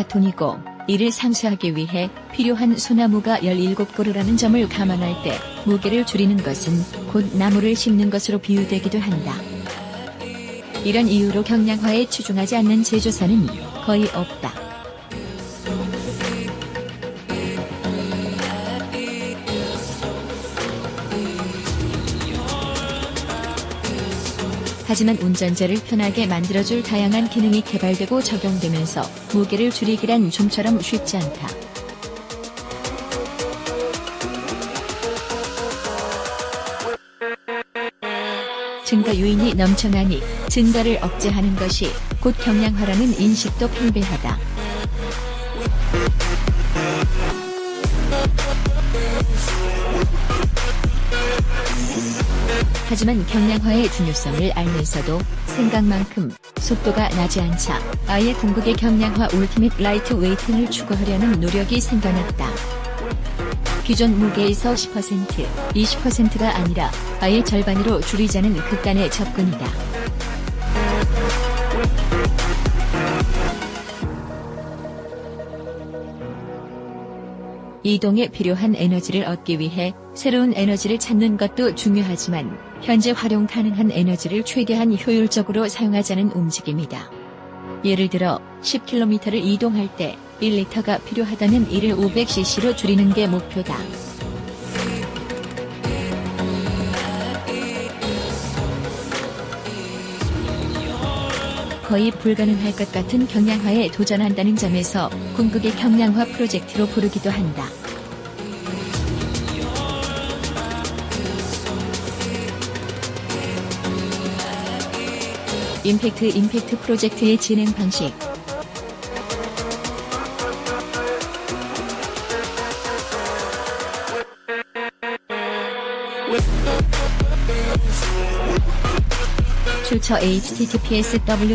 톤이고 이를 상쇄하기 위해 필요한 소나무가 17그루라는 점을 감안할 때 무게를 줄이는 것은 곧 나무를 심는 것으로 비유되기도 한다. 이런 이유로 경량화에 치중하지 않는 제조사는 거의 없다. 하지만 운전자를 편하게 만들어줄 다양한 기능이 개발되고 적용되면서 무게를 줄이기란 좀처럼 쉽지 않다. 증가 요인이 넘쳐나니 증가를 억제하는 것이 곧 경량화라는 인식도 팽배하다. 하지만 경량화의 중요성을 알면서도 생각만큼 속도가 나지 않자 아예 궁극의 경량화 울티밋 라이트 웨이팅을 추구하려는 노력이 생겨났다. 기존 무게에서 10%, 20%가 아니라 아예 절반으로 줄이자는 극단의 접근이다. 이동에 필요한 에너지를 얻기 위해 새로운 에너지를 찾는 것도 중요하지만 현재 활용 가능한 에너지를 최대한 효율적으로 사용하자는 움직임이다. 예를 들어 10km를 이동할 때 1리터가 필요하다면 이를 500cc로 줄이는 게 목표다. 거의 불가능할 것 같은 경량화에 도전한다는 점에서 궁극의 경량화 프로젝트로 부르기도 한다. 임팩트 프로젝트의 진행 방식. 출처 https://www.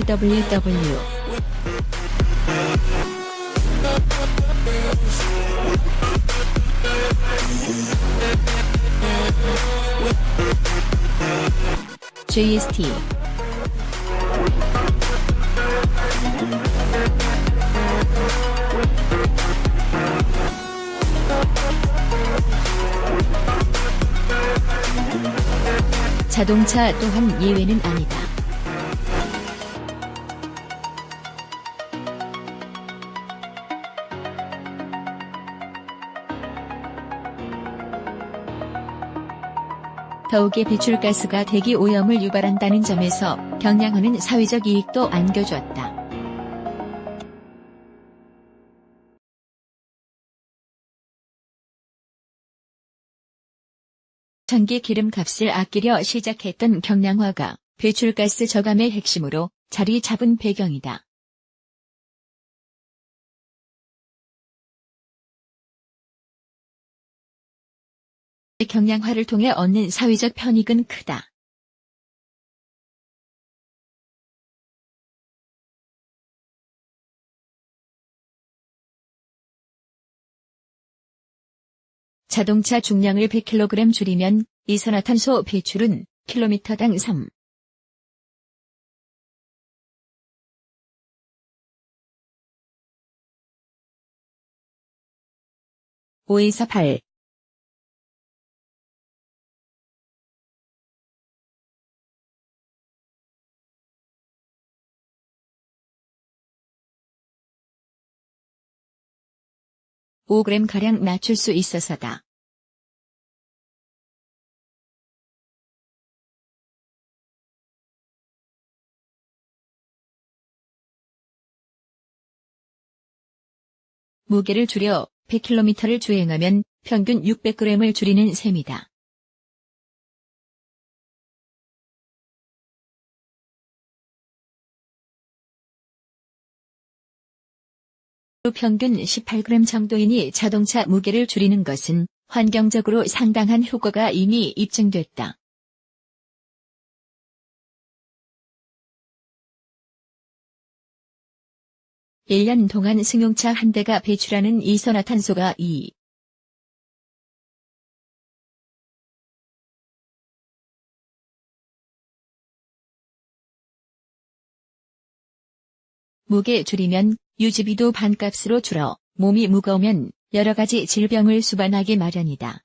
JST 자동차 또한 예외는 아니다. 더욱이 배출가스가 대기 오염을 유발한다는 점에서 경량화는 사회적 이익도 안겨줬다. 전기 기름값을 아끼려 시작했던 경량화가 배출가스 저감의 핵심으로 자리 잡은 배경이다. 경량화를 통해 얻는 사회적 편익은 크다. 자동차 중량을 100kg 줄이면 이산화탄소 배출은 킬로미터당 3. (5에서 8) (5g가량) 낮출 수 있어서다. 무게를 줄여 100km를 주행하면 평균 600g을 줄이는 셈이다. 평균 18g 정도이니 자동차 무게를 줄이는 것은 환경적으로 상당한 효과가 이미 입증됐다. (1년) 동안 승용차 한 대가 배출하는 이산화탄소가 2. 무게 줄이면 유지비도 반값으로 줄어 몸이 무거우면 여러 가지 질병을 수반하기 마련이다.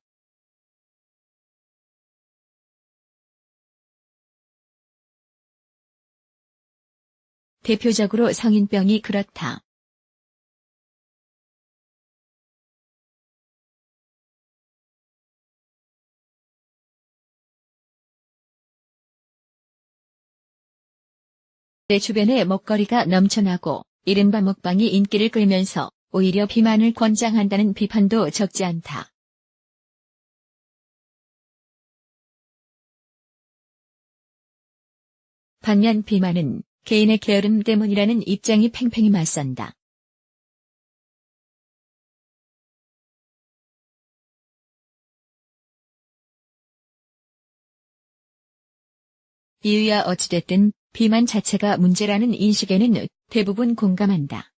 대표적으로 성인병이 그렇다. 내 주변에 먹거리가 넘쳐나고 이른바 먹방이 인기를 끌면서 오히려 비만을 권장한다는 비판도 적지 않다. 반면 비만은 개인의 게으름 때문이라는 입장이 팽팽히 맞선다. 이유야 어찌됐든 비만 자체가 문제라는 인식에는 대부분 공감한다.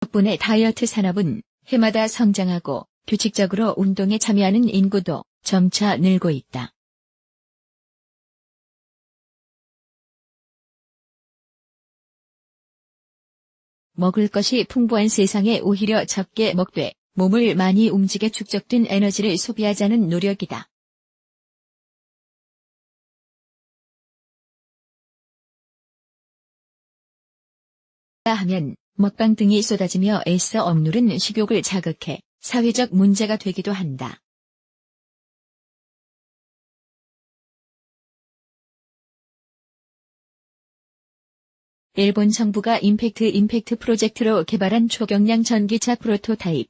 덕분에 다이어트 산업은 해마다 성장하고 규칙적으로 운동에 참여하는 인구도 점차 늘고 있다. 먹을 것이 풍부한 세상에 오히려 적게 먹되 몸을 많이 움직여 축적된 에너지를 소비하자는 노력이다. 하면 먹방 등이 쏟아지며 애써 억누른 식욕을 자극해 사회적 문제가 되기도 한다. 일본 정부가 임팩트 프로젝트로 개발한 초경량 전기차 프로토타입.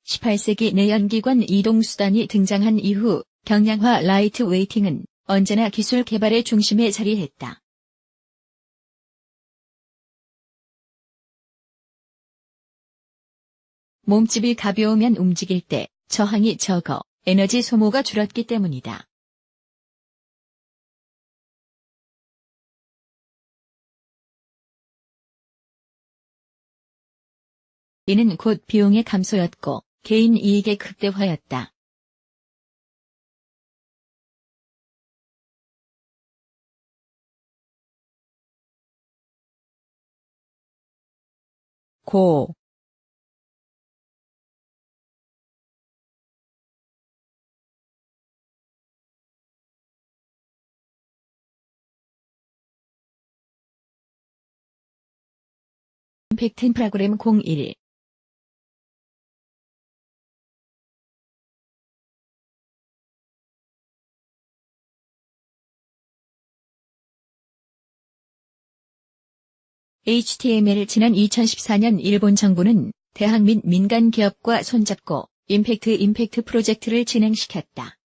(18세기) 내연기관 이동수단이 등장한 이후 경량화 라이트 웨이팅은 언제나 기술 개발의 중심에 자리했다. 몸집이 가벼우면 움직일 때 저항이 적어 에너지 소모가 줄었기 때문이다. 이는 곧 비용의 감소였고 개인 이익의 극대화였다. 고 임팩트 프로그램 01 HTML 지난 2014년 일본 정부는 대학 및 민간 기업과 손잡고 임팩트 프로젝트를 진행시켰다.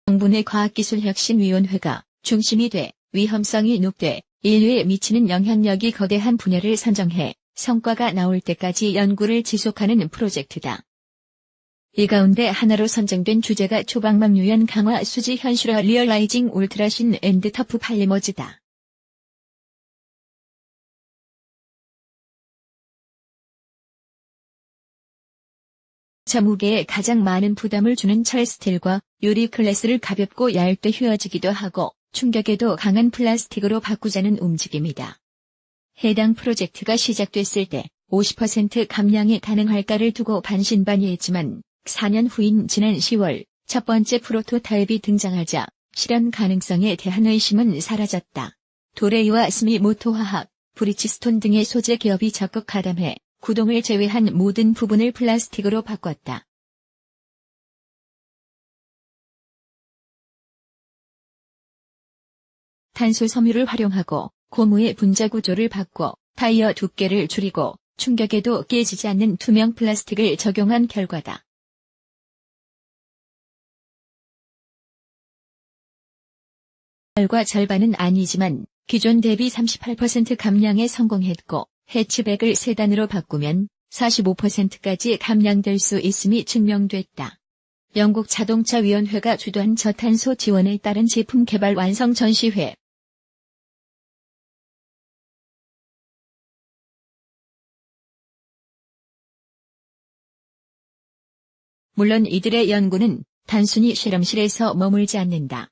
정부 내 과학기술혁신위원회가 중심이 돼 위험성이 높되 인류에 미치는 영향력이 거대한 분야를 선정해 성과가 나올 때까지 연구를 지속하는 프로젝트다. 이 가운데 하나로 선정된 주제가 초방막 유연 강화 수지 현실화 리얼라이징 울트라신 앤드 터프 팔리머즈다. 무게에 가장 많은 부담을 주는 철스틸과 유리 클래스를 가볍고 얇게 휘어지기도 하고 충격에도 강한 플라스틱으로 바꾸자는 움직임이다. 해당 프로젝트가 시작됐을 때 50% 감량이 가능할까를 두고 반신반의했지만 4년 후인 지난 10월 첫 번째 프로토타입이 등장하자 실현 가능성에 대한 의심은 사라졌다. 도레이와 스미모토 화학, 브리치스톤 등의 소재 기업이 적극 가담해 구동을 제외한 모든 부분을 플라스틱으로 바꿨다. 탄소 섬유를 활용하고 고무의 분자 구조를 바꿔 타이어 두께를 줄이고 충격에도 깨지지 않는 투명 플라스틱을 적용한 결과다. 결과 절반은 아니지만 기존 대비 38% 감량에 성공했고 해치백을 세단으로 바꾸면 45%까지 감량될 수 있음이 증명됐다. 영국 자동차위원회가 주도한 저탄소 지원에 따른 제품 개발 완성 전시회. 물론 이들의 연구는 단순히 실험실에서 머물지 않는다.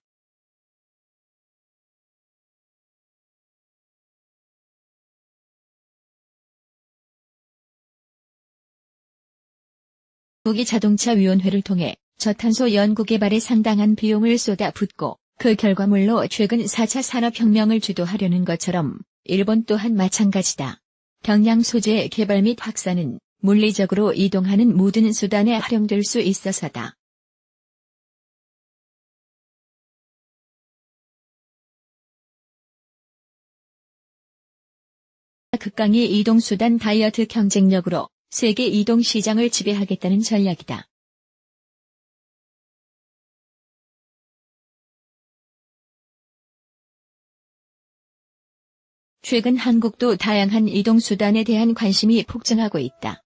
국이 자동차위원회를 통해 저탄소 연구 개발에 상당한 비용을 쏟아붓고 그 결과물로 최근 4차 산업혁명을 주도하려는 것처럼 일본 또한 마찬가지다. 경량 소재 개발 및 확산은 물리적으로 이동하는 모든 수단에 활용될 수 있어서다. 극강의 이동수단 다이어트 경쟁력으로 세계 이동 시장을 지배하겠다는 전략이다. 최근 한국도 다양한 이동수단에 대한 관심이 폭증하고 있다.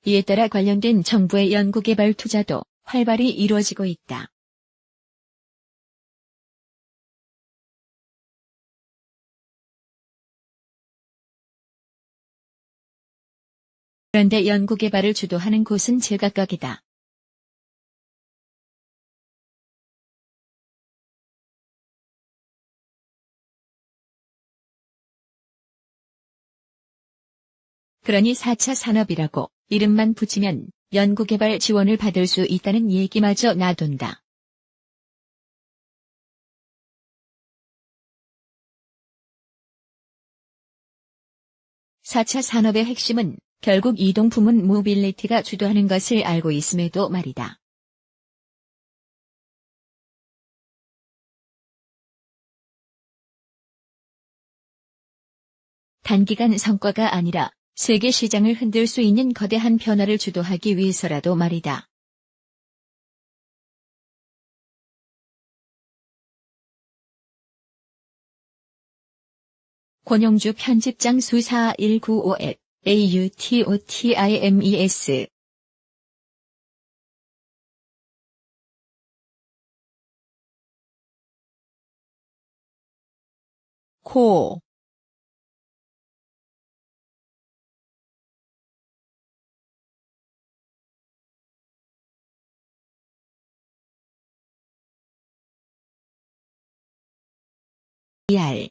이에 따라 관련된 정부의 연구개발 투자도 활발히 이루어지고 있다. 그런데 연구개발을 주도하는 곳은 제각각이다. 그러니 4차 산업이라고 이름만 붙이면 연구개발 지원을 받을 수 있다는 얘기마저 나돈다. (4차) 산업의 핵심은 결국 이동 부문 모빌리티가 주도하는 것을 알고 있음에도 말이다. 단기간 성과가 아니라 세계 시장을 흔들 수 있는 거대한 변화를 주도하기 위해서라도 말이다. 권영주 편집장 수 4195 AUTOTIMES 코 ER